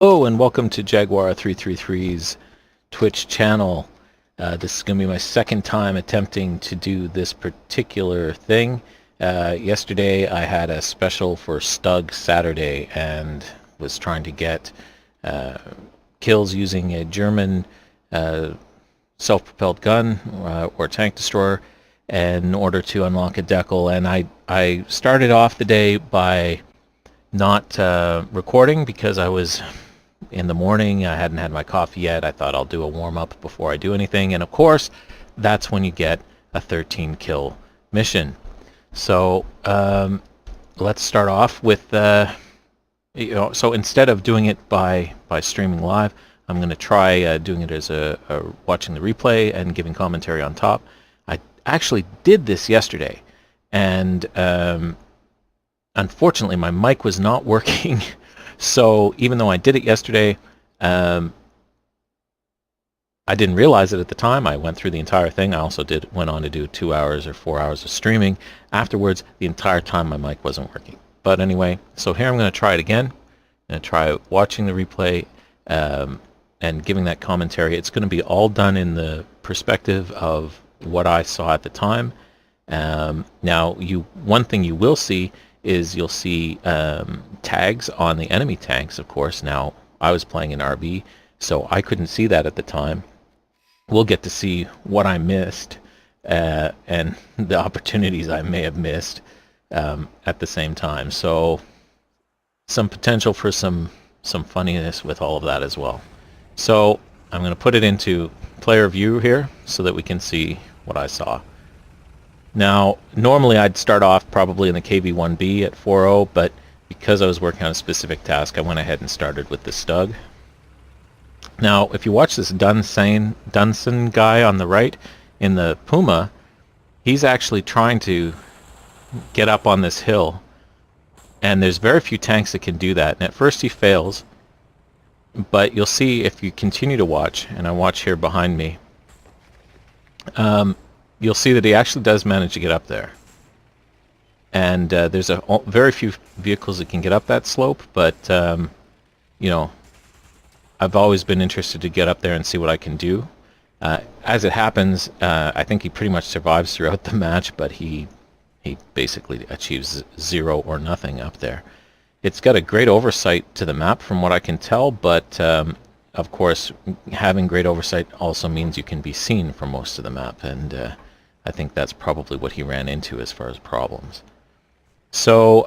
Hello and welcome to Jaguar 333's Twitch channel. This is going to be my second time attempting to do this particular thing. Yesterday I had a special for STUG Saturday and was trying to get kills using a German self-propelled gun or tank destroyer in order to unlock a decal. And I started off the day by not recording because I was in the morning. I hadn't had my coffee yet. I thought I'll do a warm-up before I do anything, and of course that's when you get a 13 kill mission. So let's start off with so instead of doing it by streaming live, I'm going to try doing it as a watching the replay and giving commentary on top. I actually did this yesterday, and unfortunately my mic was not working. So even though I did it yesterday, I didn't realize it at the time. I went through the entire thing. I also went on to do 2 hours or 4 hours of streaming. Afterwards, the entire time my mic wasn't working. But anyway, so here I'm going to try it again. I'm going to try watching the replay and giving that commentary. It's going to be all done in the perspective of what I saw at the time. Now, one thing you will see is you'll see tags on the enemy tanks, of course. Now, I was playing in RB, so I couldn't see that at the time. We'll get to see what I missed and the opportunities I may have missed at the same time. So some potential for some funniness with all of that as well. So I'm going to put it into player view here so that we can see what I saw. Now, normally I'd start off probably in the KV-1B at 4.0, but because I was working on a specific task, I went ahead and started with the STUG. Now, if you watch this Dunson guy on the right in the Puma, he's actually trying to get up on this hill, and there's very few tanks that can do that. And at first he fails, but you'll see if you continue to watch, and I watch here behind me, you'll see that he actually does manage to get up there. And there's very few vehicles that can get up that slope, but you know, I've always been interested to get up there and see what I can do. As it happens, I think he pretty much survives throughout the match, but he basically achieves 0 or nothing up there. It's got a great oversight to the map from what I can tell, but of course having great oversight also means you can be seen for most of the map, and I think that's probably what he ran into as far as problems. So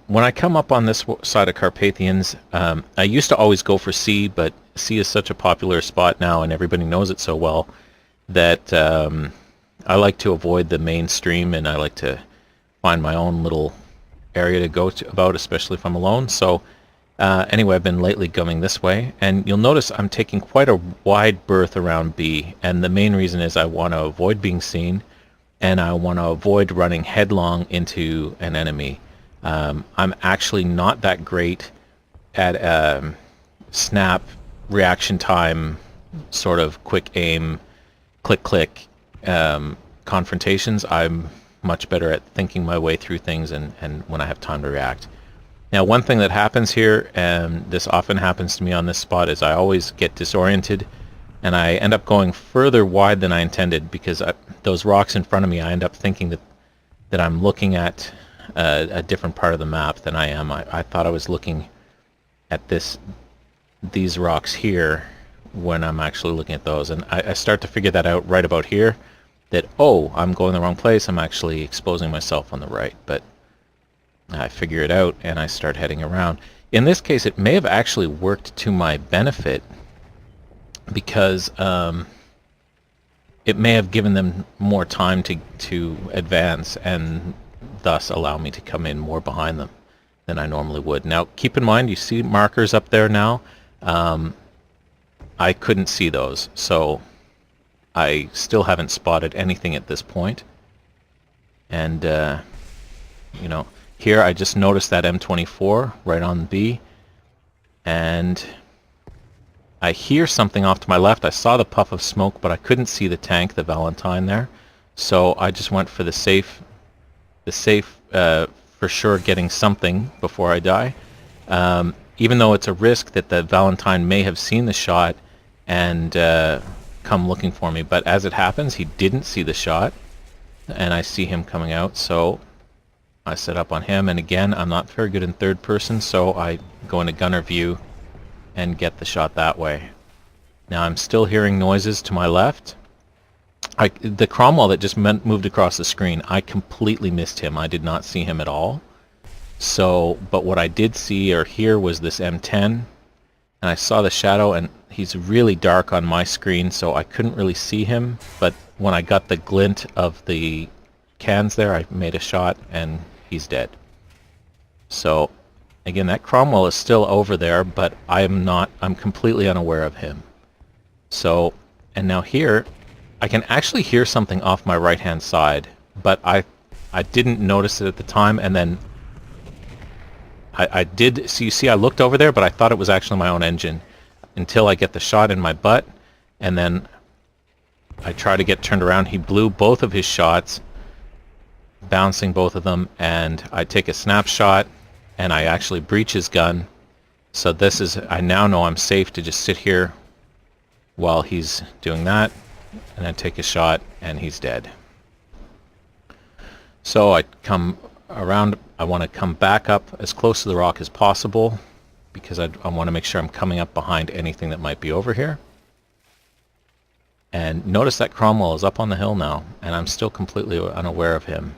when I come up on this side of Carpathians, I used to always go for C, but C is such a popular spot now and everybody knows it so well that I like to avoid the mainstream, and I like to find my own little area to go about, especially if I'm alone. So anyway, I've been lately going this way, and you'll notice I'm taking quite a wide berth around B, and the main reason is I want to avoid being seen, and I want to avoid running headlong into an enemy. I'm actually not that great at snap, reaction time, sort of quick aim, click confrontations. I'm much better at thinking my way through things and when I have time to react. Now, one thing that happens here, and this often happens to me on this spot, is I always get disoriented and I end up going further wide than I intended, because those rocks in front of me, I end up thinking that I'm looking at a different part of the map than I am. I thought I was looking at these rocks here when I'm actually looking at those, and I start to figure that out right about here, that, oh, I'm going the wrong place, I'm actually exposing myself on the right. But I figure it out and I start heading around. In this case, it may have actually worked to my benefit, because it may have given them more time to advance and thus allow me to come in more behind them than I normally would. Now, keep in mind, you see markers up there now. I couldn't see those, so I still haven't spotted anything at this point. And you know, here I just noticed that M24 right on B, and I hear something off to my left. I saw the puff of smoke, but I couldn't see the tank, the Valentine there. So I just went for the safe for sure getting something before I die. even though it's a risk that the Valentine may have seen the shot and come looking for me. But as it happens, he didn't see the shot, and I see him coming out, so I set up on him. And again, I'm not very good in third person, so I go into gunner view and get the shot that way. Now I'm still hearing noises to my left. The Cromwell that just moved across the screen, I completely missed him. I did not see him at all. So, but what I did see or hear was this M10, and I saw the shadow, and he's really dark on my screen, so I couldn't really see him. But when I got the glint of the cans there, I made a shot, and he's dead. So, again, that Cromwell is still over there, but I'm completely unaware of him. So, and now here, I can actually hear something off my right-hand side, but I didn't notice it at the time, and then I did, so you see I looked over there, but I thought it was actually my own engine until I get the shot in my butt, and then I try to get turned around. He blew both of his shots, bouncing both of them, and I take a snapshot, and I actually breach his gun. So this is, I now know I'm safe to just sit here while he's doing that, and I take a shot, and he's dead. So I come around, I want to come back up as close to the rock as possible, because I want to make sure I'm coming up behind anything that might be over here. And notice that Cromwell is up on the hill now, and I'm still completely unaware of him.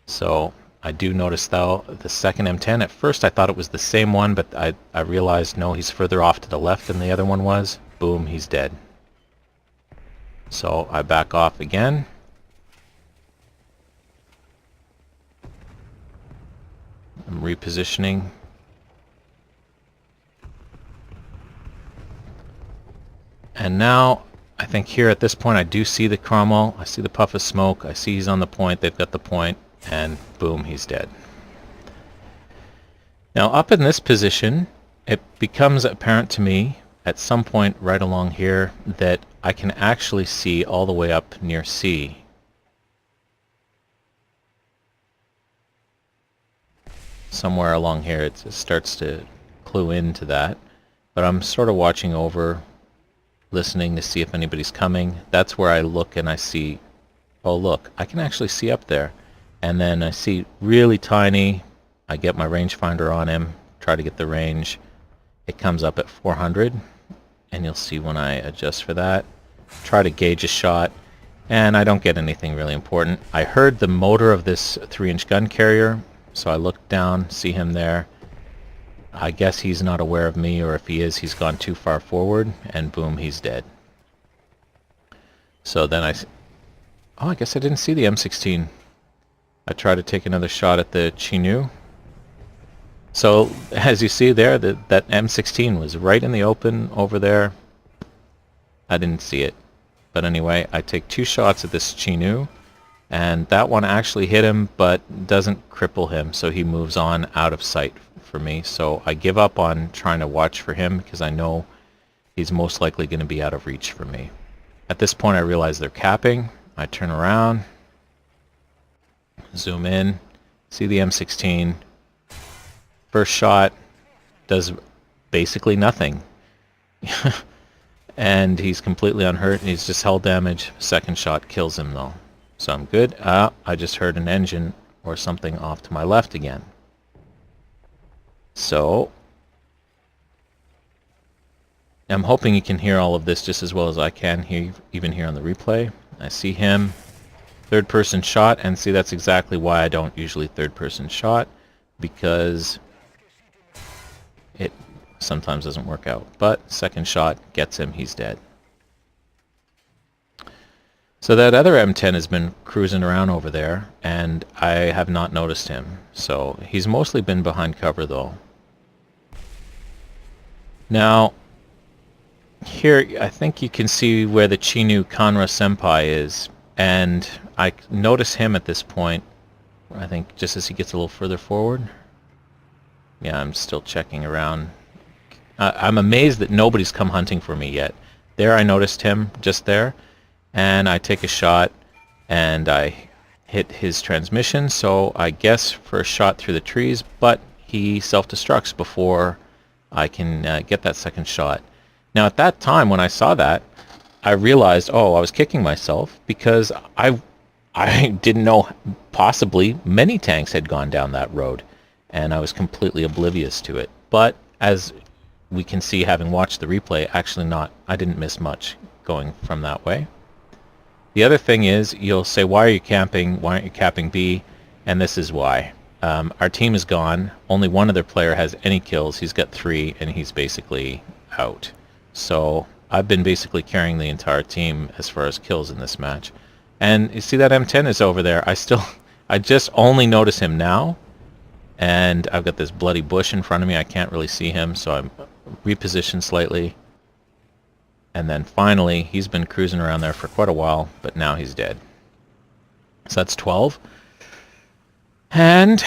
So I do notice, though, the second M10. At first I thought it was the same one, but I realized, no, he's further off to the left than the other one was. Boom, he's dead. So I back off again. I'm repositioning. And now, I think here at this point I do see the Cromwell. I see the puff of smoke. I see he's on the point. They've got the point. And boom, he's dead. Now up in this position, it becomes apparent to me at some point right along here that I can actually see all the way up near C. Somewhere along here it starts to clue into that, but I'm sort of watching over, listening to see if anybody's coming. That's where I look and I see, oh look, I can actually see up there. And then I see really tiny, I get my rangefinder on him, try to get the range. It comes up at 400, and you'll see when I adjust for that. Try to gauge a shot, and I don't get anything really important. I heard the motor of this 3-inch gun carrier, so I look down, see him there. I guess he's not aware of me, or if he is, he's gone too far forward, and boom, he's dead. So then I guess I didn't see the M16. I try to take another shot at the Chinook. So as you see there, that M16 was right in the open over there. I didn't see it. But anyway, I take 2 shots at this Chinook, and that one actually hit him but doesn't cripple him, so he moves on out of sight for me. So I give up on trying to watch for him because I know he's most likely going to be out of reach for me. At this point I realize they're capping. I turn around, zoom in, see the M16. First shot does basically nothing. And he's completely unhurt, and he's just hull damage. Second shot kills him though. So I'm good. I just heard an engine or something off to my left again. So I'm hoping you can hear all of this just as well as I can hear, even here on the replay. I see him, third person shot, and see that's exactly why I don't usually third person shot, because it sometimes doesn't work out. But second shot gets him, he's dead. So that other M10 has been cruising around over there, and I have not noticed him. So he's mostly been behind cover though. Now here I think you can see where the Chinook Kanra Senpai is, and I notice him at this point, I think just as he gets a little further forward. Yeah, I'm still checking around. I'm amazed that nobody's come hunting for me yet. There I noticed him, just there, and I take a shot, and I hit his transmission, so I guess for a shot through the trees, but he self-destructs before I can get that second shot. Now at that time when I saw that, I realized, oh, I was kicking myself because I didn't know possibly many tanks had gone down that road, and I was completely oblivious to it. But as we can see, having watched the replay, actually not, I didn't miss much going from that way. The other thing is, you'll say, why are you camping? Why aren't you capping B? And this is why. Our team is gone. Only one other player has any kills. He's got 3, and he's basically out. So I've been basically carrying the entire team as far as kills in this match. And you see that M10 is over there. I just only notice him now. And I've got this bloody bush in front of me. I can't really see him, so I'm repositioned slightly. And then finally, he's been cruising around there for quite a while, but now he's dead. So that's 12. And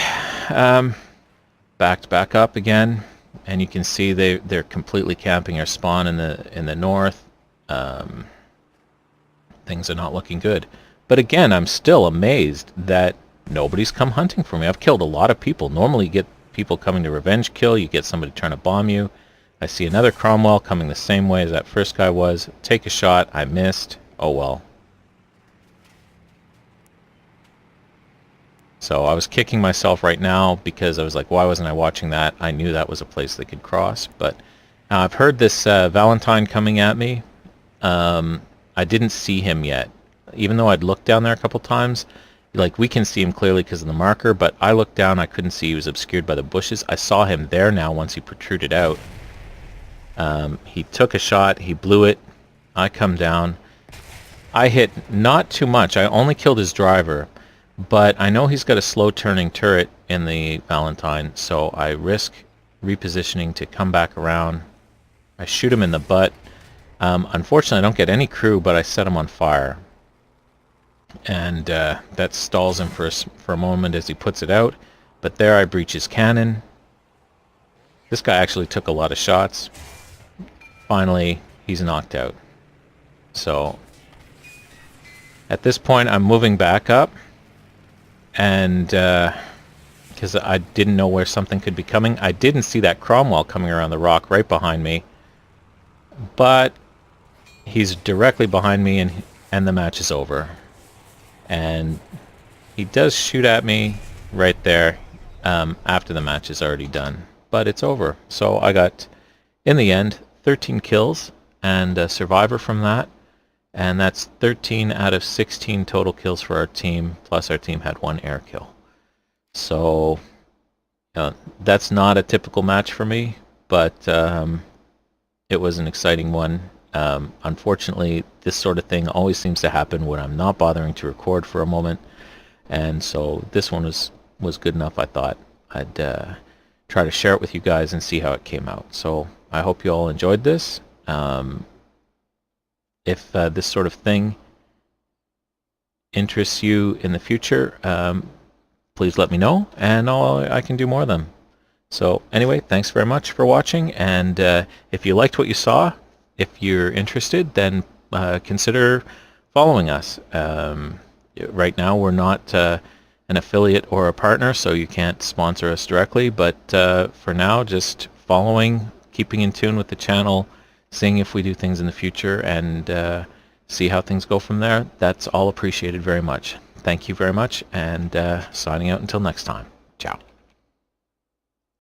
backed back up again, and you can see they're completely camping our spawn in the north. Things are not looking good. But again, I'm still amazed that nobody's come hunting for me. I've killed a lot of people. Normally you get people coming to revenge kill, you get somebody trying to bomb you. I see another Cromwell coming the same way as that first guy was. Take a shot, I missed. Oh well. So I was kicking myself right now because I was like, why wasn't I watching that? I knew that was a place they could cross. But I've heard this Valentine coming at me. I didn't see him yet. Even though I'd looked down there a couple times, like we can see him clearly because of the marker, but I looked down, I couldn't see, he was obscured by the bushes. I saw him there now once he protruded out. He took a shot, he blew it, I come down. I hit not too much, I only killed his driver, but I know he's got a slow turning turret in the Valentine, so I risk repositioning to come back around. I shoot him in the butt. Unfortunately I don't get any crew, but I set him on fire. And that stalls him for a moment as he puts it out, but there I breach his cannon. This guy actually took a lot of shots. Finally, he's knocked out. So at this point I'm moving back up, and because I didn't know where something could be coming. I didn't see that Cromwell coming around the rock right behind me, but he's directly behind me, and the match is over. And he does shoot at me right there after the match is already done, but it's over. So I got, in the end, 13 kills and a survivor from that, and that's 13 out of 16 total kills for our team, plus our team had 1 air kill. So that's not a typical match for me, but it was an exciting one. Unfortunately, this sort of thing always seems to happen when I'm not bothering to record for a moment, and so this one was good enough. I thought I'd try to share it with you guys and see how it came out. So I hope you all enjoyed this. If this sort of thing interests you in the future, please let me know, and I can do more of them. So anyway, thanks very much for watching, and if you liked what you saw, if you're interested, then consider following us. Right now we're not an affiliate or a partner, so you can't sponsor us directly, but for now, just following, keeping in tune with the channel, seeing if we do things in the future, and see how things go from there. That's all appreciated very much. Thank you very much, and signing out until next time. Ciao.